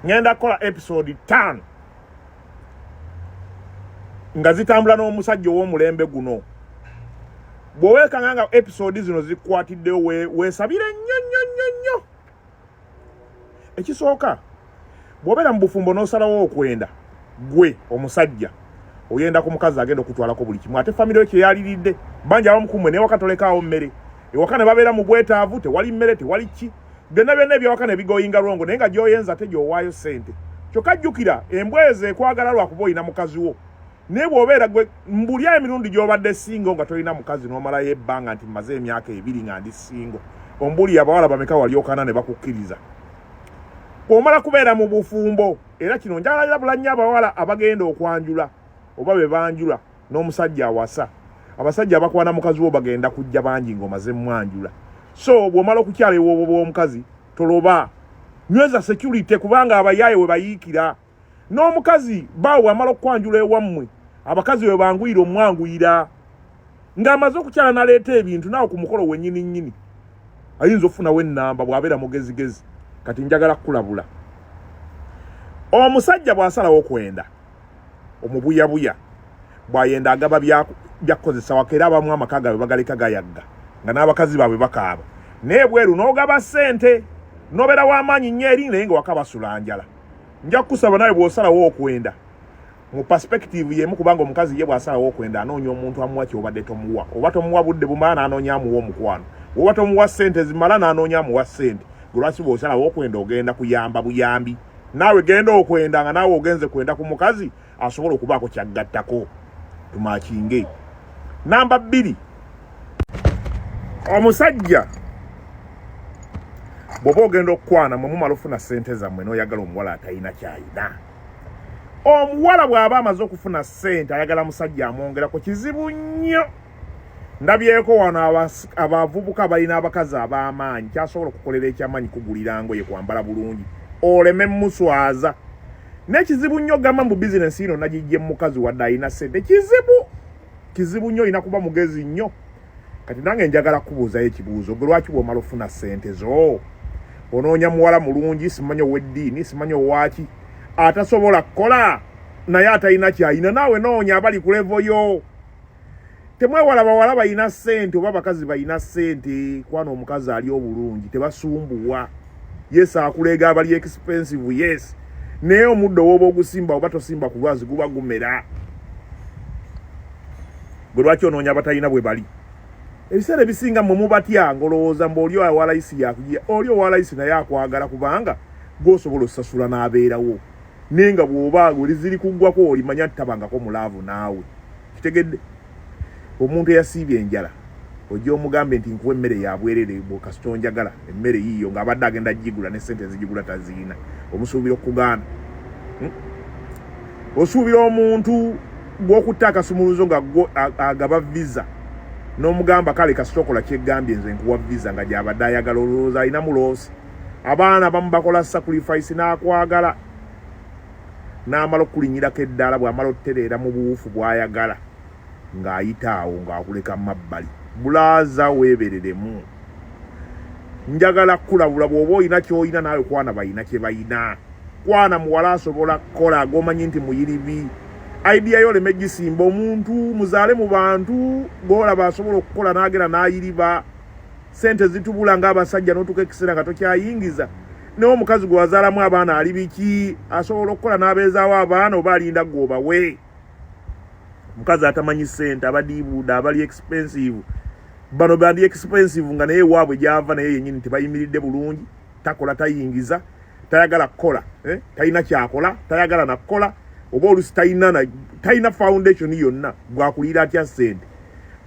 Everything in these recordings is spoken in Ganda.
ngenda kola episode 5 nga zitambula n'omusajja ow'omulembe guno. Bw'oweekanga nga episode zino zikwatiddeyo weesabire nnyo. Ekisooka bw'obeera mu bufumbo n'osalawo okwenda gwe omusajja oyenda ku mukazi agenda okutwalako buli kimu ate famire yo kyeyaliridde banja abamukumwe n'ewaka tolekaawo mmere ewaka ne babeera mu bwetaavu tewali mmere tewali ki byonna ebyawaka ne bigoyinga lwongo naye nga gy'oyenza te gy'owaayo ssente kyokka jjukira embweze ekwagala lwakuba olina mukazi wo naye bw'obeera gwe mbuli emirundi gy'obadde singo nga tolina mukazi n'omalayo ebbanga nti mmaze emyaka 2 nga ndi singo ombuli abawala bameka walyokana ne bakukkiriza bw'omala kubeera mu bufumbo era kino njagalira bulannyo abawala abagenda okwanjula oba be banjula n'omusajja awasa abasajja abakwana mukazi wo bagenda kujja bangi ng'omaze mwanjula so bw'omala okukyala ewoobo bw'omukazi toloba nyweza security kubanga abayaaye we bayiikira n'omukazi baawe amala okwanjula ewammwe abakazi we banguyira omwanguyira ng'amaze okukyala naleeta ebintu naawe ku mukolo wennyini nnyini ayinza okufunawo ennamba bw'abeera mugezigezi kati njagala kulabula omusajja bw'asalawo okwenda omubuyabuya bw'ayenda agaba byakukozesa waka era abamu amaka gaabwe bagaleka gayagga nga n'abakazi baabwe bakaaba naye bweru n'ogaba ssente n'obeera w'amaanyi nnyo eri naye nga waka basula njala nja kukusaba nawe bw'osalawo okwenda mu perspective yemu kubanga omukazi ye bw'asalawo okwenda anoonya omuntu amuwa ky'obadde tomuwa oba tomuwa budde bumala n'anoonya amuwa omukwano oba tomuwa ssente zimala n'anoonya amuwa ssente lwaki bw'osalawo okwenda ogenda kuyamba buyambi naawe genda okwenda nga naawe ogenze kwenda ku mukazi asobola okubaako kyaggattako tumakinge. Namba 2 omusajja bw'oba ogenda okukwana mwe mumala ofuna ssente zammwe n'oyagala omuwala atalina kyayina. Omuwala bw'aba amaze okufuna ssente ayagala musajja amwongerako kizibu nnyo. Ndabyeko wano abavubuka balina abakazi ab'amaanyi kyasobola okukolera ekyamaanyi kugulira ngoye kwambala bulungi oleme muswaza n'ekizibu nnyo gamba mu bizinesi ino nagijje mukazi wadde alina ssente kizibu nnyo olina kuba mugezi nnyo. Kati nange njagala kubuuzayo ekibuuzo gwe lwaki bw'omala ofuna ssente zo onoonya muwala mulungi simanyi ow'eddiini simanyi owaaki atasobola kukola naye atalina kyayina naawe noonya abali ku levo yo. Temwewala bawala balina ssente oba bakazi balina ssente kwana omukazi ali obulungi tebasumbuwa yes akulega abali expensive yes naye omuddo w'oba ogusimba oba tosimba ku lwazi guba gumera gwe lwaki onoonya abatalina bwe bali. Ebiseera ebisinga mmwe mubatya ngolowooza mbu oli owalayisi yakujja oli owalayisi naye akwagala kubanga gw'osobola osasula n'abeerawo naye nga bw'oba oli ziri kuggwako olimanya ntitabangako mulaavu naawe kitegedde. Omuntu eyasiibye enjala ojja omugambe nti nkuwa emmere ya bwerere bw'okasita onjagala emmere yiyo ng'abadde agenda gigula ne ssente zigigula taziina omusuubira okugaana. Osuubira omuntu gw'okutta akasumuluzo nga agaba visa n'omugamba kale kasita okola kyeggambye nze nkuwa visa nga gy'abadde ayagala olowooza alina muloosi. Abaana bamu bakola sacrifice n'akwagala n'amala okulinyirako eddala bw'amala otutereera mu buwufu bw'ayagala ng'ayita awo ng'akuleka mu mabbali bulaaza weebereremu. Njagala kulabula bw'oba olina ky'olina naawe kwana balina kye balina. Kwana muwala asobola kukola ag'omanyi nti muyirivi idea yo oleme gisimba omuntu muzaale mu bantu g'olaba asobola okukola n'agera n'ayiriba ssente zitubula ng'abasajja n'otuuka ekiseera nga tokyayingiza naye omukazi gwe wazaalamu abaana ali biki asobola okukola n'abeezaawo abaana oba alinda gwobawe. Mukazi atamanyi ssente abadiibuuda abali expensive bano bandi expensive nga naye waabwe gyava naye yennyini tebayimiridde bulungi takola tayingiza tayagala kukola talina kyakola tayagala nakukola oba olusi talina foundation yonna gwakulira atya ssente.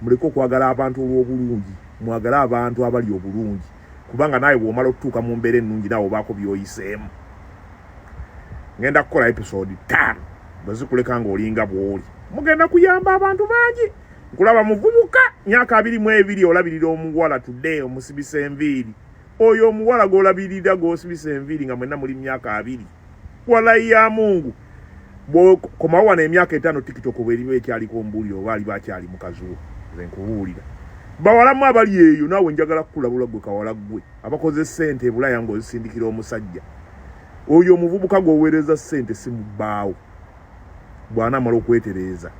Muleke okwagala abantu olw'obulungi mwagale abantu abali obulungi kubanga naawe bw'omala okutuuka mu mbeera ennungi naawe obaako by'oyiseemu. Ngenda kukola episode 5 bwe zikuleka ng'olinga bw'oli mugenda kuyamba abantu bangi. Nkulaba muvubuka myaka 22 olabirira omuwala today omusibisa enviiri oyo omuwala g'olabirira g'osibisa enviiri nga mwenna muli myaka 2 walayi ya Mungu komawo wano emyaka 5 TikTok bweriwo ekyaliko mbuliro oba ali bakyali mukazi wo nze nkubuulira bawalamu abali eyo naawe njagala kukulabula gwe kawala gwe abakoze ssente ebulaya ng'ozisindikira omusajja oyo omuvubuka gwoweereza ssente simubbaawo bw'anaamala okwetereeza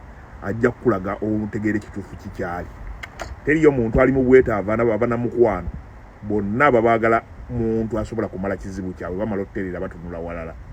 ajja kukulaga otegeera ekituufu kikyali. Teriyo muntu ali mu bwetaavu abanamukwano bonna babaagala muntu asobola kumala kizibu kyabwe bamala okutereera batunula walala.